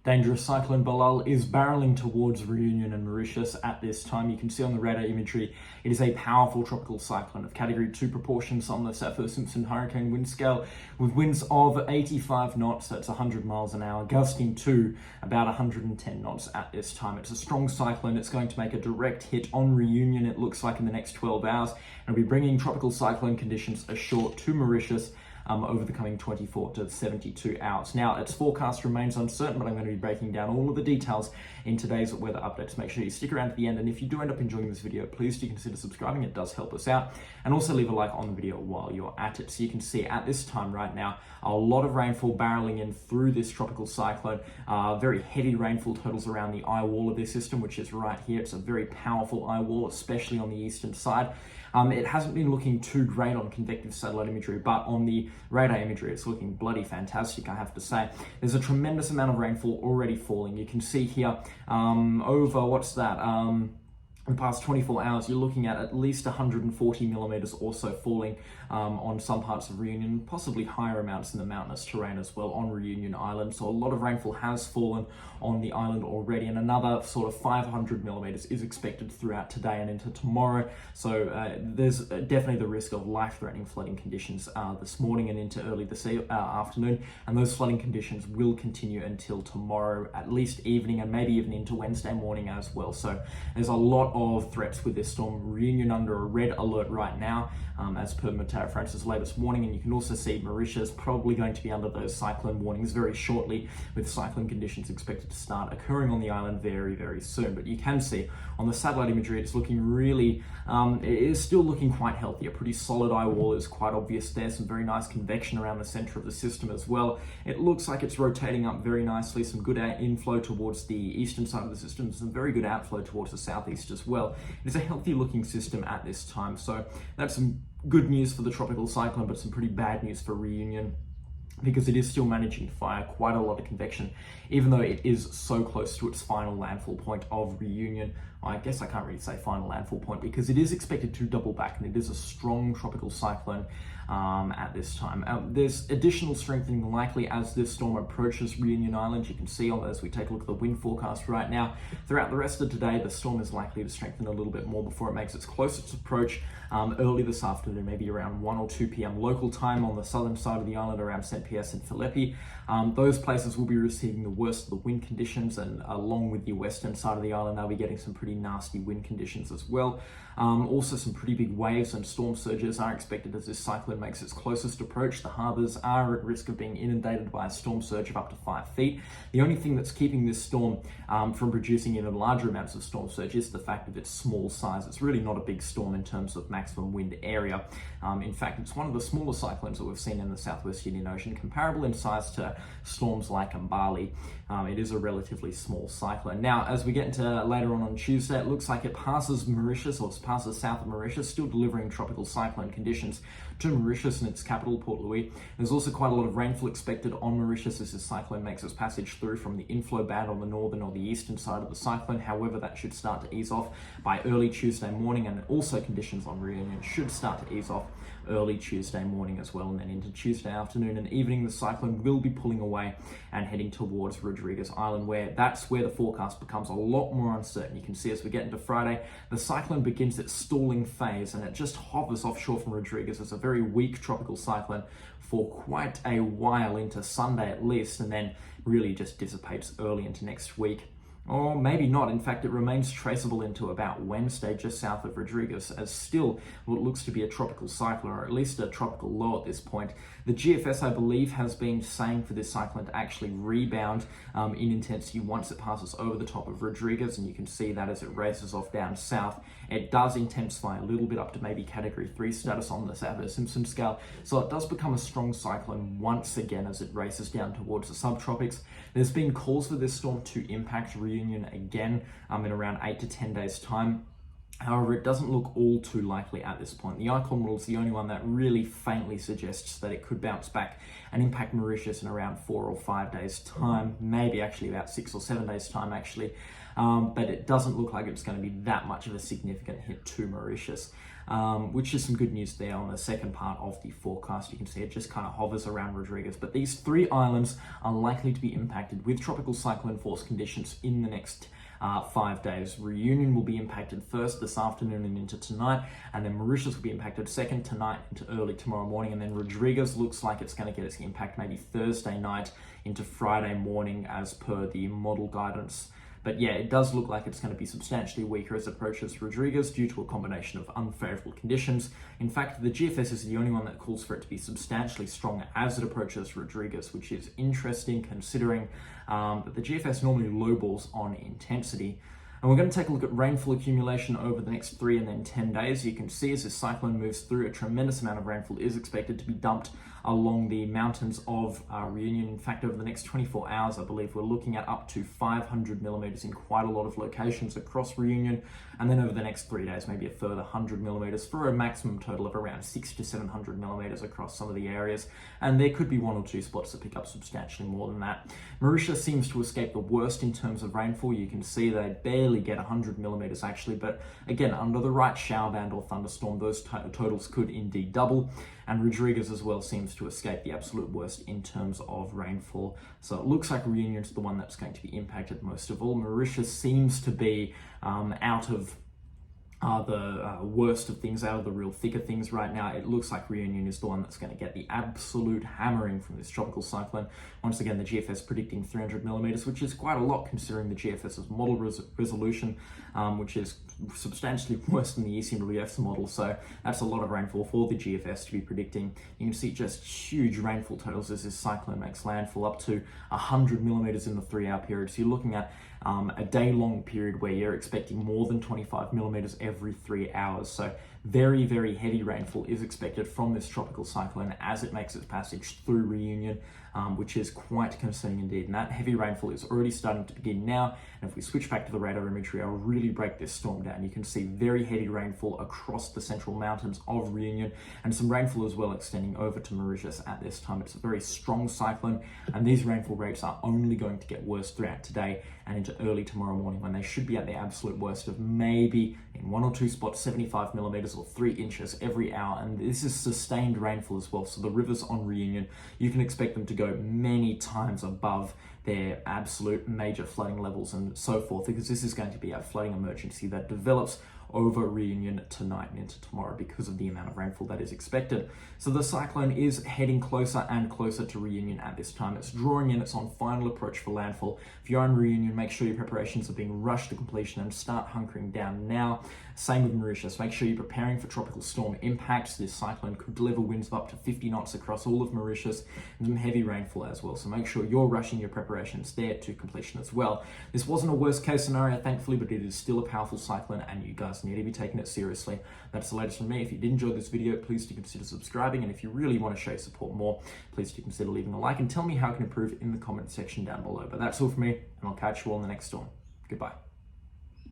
Dangerous Cyclone Belal is barreling towards Reunion and Mauritius at this time. You can see on the radar imagery, it is a powerful tropical cyclone of Category 2 proportions on the Saffir-Simpson hurricane wind scale, with winds of 85 knots, that's 100 miles an hour, gusting to about 110 knots at this time. It's a strong cyclone. It's going to make a direct hit on Reunion, it looks like, in the next 12 hours, and will be bringing tropical cyclone conditions ashore to Mauritius over the coming 24 to 72 hours. Now, its forecast remains uncertain, but I'm going to be breaking down all of the details in today's weather updates. Make sure you stick around to the end, and if you do end up enjoying this video, please do consider subscribing. It does help us out, and also leave a like on the video while you're at it. So you can see at this time right now, a lot of rainfall barreling in through this tropical cyclone. Very heavy rainfall totals around the eye wall of this system, which is right here. It's a very powerful eye wall, especially on the eastern side. It hasn't been looking too great on convective satellite imagery, but on the radar imagery, it's looking bloody fantastic, I have to say. There's a tremendous amount of rainfall already falling. You can see here over, what's that? In the past 24 hours, you're looking at least 140 millimeters or so falling on some parts of Reunion, possibly higher amounts in the mountainous terrain as well on Reunion Island. So a lot of rainfall has fallen on the island already, and another sort of 500 millimeters is expected throughout today and into tomorrow. So there's definitely the risk of life-threatening flooding conditions this morning and into early this afternoon, and those flooding conditions will continue until tomorrow, at least evening, and maybe even into Wednesday morning as well. So there's a lot of threats with this storm. Reunion under a red alert right now, as per Meteo France's latest warning, and you can also see Mauritius probably going to be under those cyclone warnings very shortly, with cyclone conditions expected to start occurring on the island very, very soon. But you can see on the satellite imagery, it's looking really, it is still looking quite healthy. A pretty solid eye wall is quite obvious there. Some very nice convection around the center of the system as well. It looks like it's rotating up very nicely. Some good inflow towards the eastern side of the system, some very good outflow towards the southeast as well. It's a healthy looking system at this time, so that's some good news for the tropical cyclone, but some pretty bad news for Reunion, because it is still managing to fire quite a lot of convection, even though it is so close to its final landfall point of Reunion. I guess I can't really say final landfall point, because it is expected to double back, and it is a strong tropical cyclone at this time. There's additional strengthening likely as this storm approaches Reunion Island. You can see on as we take a look at the wind forecast right now. Throughout the rest of today, the storm is likely to strengthen a little bit more before it makes its closest approach early this afternoon, maybe around 1 or 2 p.m. local time on the southern side of the island around St. Pierre and Philippi. Those places will be receiving the worst of the wind conditions, and along with the western side of the island, they'll be getting some pretty nasty wind conditions as well. Also, some pretty big waves and storm surges are expected as this cyclone makes its closest approach. The harbours are at risk of being inundated by a storm surge of up to 5 feet. The only thing that's keeping this storm from producing even larger amounts of storm surge is the fact of its small size. It's really not a big storm in terms of maximum wind area. In fact, it's one of the smaller cyclones that we've seen in the Southwest Indian Ocean, comparable in size to storms like Mbali. It is a relatively small cyclone. Now, as we get into later on Tuesday, it looks like it passes Mauritius, or passes south of Mauritius, still delivering tropical cyclone conditions to Mauritius and its capital, Port Louis. There's also quite a lot of rainfall expected on Mauritius as this cyclone makes its passage through from the inflow band on the northern or the eastern side of the cyclone. However, that should start to ease off by early Tuesday morning, and also conditions on Reunion should start to ease off early Tuesday morning as well, and then into Tuesday afternoon and evening, the cyclone will be pulling away and heading towards Rodriguez Island, where that's where the forecast becomes a lot more uncertain. You can see as we get into Friday, the cyclone begins its stalling phase, and it just hovers offshore from Rodriguez as a very weak tropical cyclone for quite a while into Sunday at least, and then really just dissipates early into next week. Or maybe not. In fact, it remains traceable into about Wednesday, just south of Rodriguez, as still what looks to be a tropical cyclone, or at least a tropical low at this point. The GFS, I believe, has been saying for this cyclone to actually rebound in intensity once it passes over the top of Rodriguez, and you can see that as it races off down south. It does intensify a little bit up to maybe Category 3 status on the Saffir-Simpson scale, so it does become a strong cyclone once again as it races down towards the subtropics. There's been calls for this storm to impact Reunion again in around 8 to 10 days' time. However, it doesn't look all too likely at this point. The icon model is the only one that really faintly suggests that it could bounce back and impact Mauritius in around 4 or 5 days' time, maybe actually about 6 or 7 days' time, actually. But it doesn't look like it's going to be that much of a significant hit to Mauritius, which is some good news there on the second part of the forecast. You can see it just kind of hovers around Rodriguez. But these 3 islands are likely to be impacted with tropical cyclone force conditions in the next 5 days. Reunion will be impacted first this afternoon and into tonight, and then Mauritius will be impacted second tonight into early tomorrow morning, and then Rodriguez looks like it's going to get its impact maybe Thursday night into Friday morning as per the model guidance. But yeah, it does look like it's going to be substantially weaker as it approaches Rodriguez due to a combination of unfavorable conditions. In fact, the GFS is the only one that calls for it to be substantially stronger as it approaches Rodriguez, which is interesting considering that the GFS normally lowballs on intensity. And we're going to take a look at rainfall accumulation over the next 3 and then 10 days. You can see as this cyclone moves through, a tremendous amount of rainfall is expected to be dumped along the mountains of Reunion. In fact, over the next 24 hours, I believe we're looking at up to 500 millimeters in quite a lot of locations across Reunion. And then over the next 3 days, maybe a further 100 millimeters for a maximum total of around 600 to 700 millimeters across some of the areas. And there could be 1 or 2 spots that pick up substantially more than that. Mauritius seems to escape the worst in terms of rainfall. You can see they barely get 100 millimeters actually, but again, under the right shower band or thunderstorm, those totals could indeed double. And Rodriguez as well seems to escape the absolute worst in terms of rainfall. So it looks like Reunion's the one that's going to be impacted most of all. Mauritius seems to be out of the worst of things, out of the real thick of things right now. It looks like Reunion is the one that's going to get the absolute hammering from this tropical cyclone. Once again, the GFS predicting 300 millimeters, which is quite a lot considering the GFS's model resolution, which is substantially worse than the ECMWF's model. So that's a lot of rainfall for the GFS to be predicting. You can see just huge rainfall totals as this cyclone makes landfall, up to 100 millimeters in the 3-hour period. So you're looking at a day-long period where you're expecting more than 25 millimeters every 3 hours. So very, very heavy rainfall is expected from this tropical cyclone as it makes its passage through Reunion, which is quite concerning indeed. And that heavy rainfall is already starting to begin now. And if we switch back to the radar imagery, I'll really break this storm down. You can see very heavy rainfall across the central mountains of Reunion, and some rainfall as well extending over to Mauritius at this time. It's a very strong cyclone, and these rainfall rates are only going to get worse throughout today and into early tomorrow morning, when they should be at the absolute worst of maybe in 1 or 2 spots 75 millimeters or 3 inches every hour. And this is sustained rainfall as well, so the rivers on Reunion, you can expect them to go many times above their absolute major flooding levels and so forth, because this is going to be a flooding emergency that develops over Reunion tonight and into tomorrow because of the amount of rainfall that is expected. So the cyclone is heading closer and closer to Reunion at this time. It's drawing in, it's on final approach for landfall. If you're in Reunion, make sure your preparations are being rushed to completion and start hunkering down now. Same with Mauritius. Make sure you're preparing for tropical storm impacts. This cyclone could deliver winds of up to 50 knots across all of Mauritius and some heavy rainfall as well. So make sure you're rushing your preparations there to completion as well. This wasn't a worst case scenario, thankfully, but it is still a powerful cyclone and you guys need to be taking it seriously. That's the latest from me. If you did enjoy this video, please do consider subscribing. And if you really want to show support more, please do consider leaving a like and tell me how I can improve in the comment section down below. But that's all from me, and I'll catch you all in the next storm. Goodbye.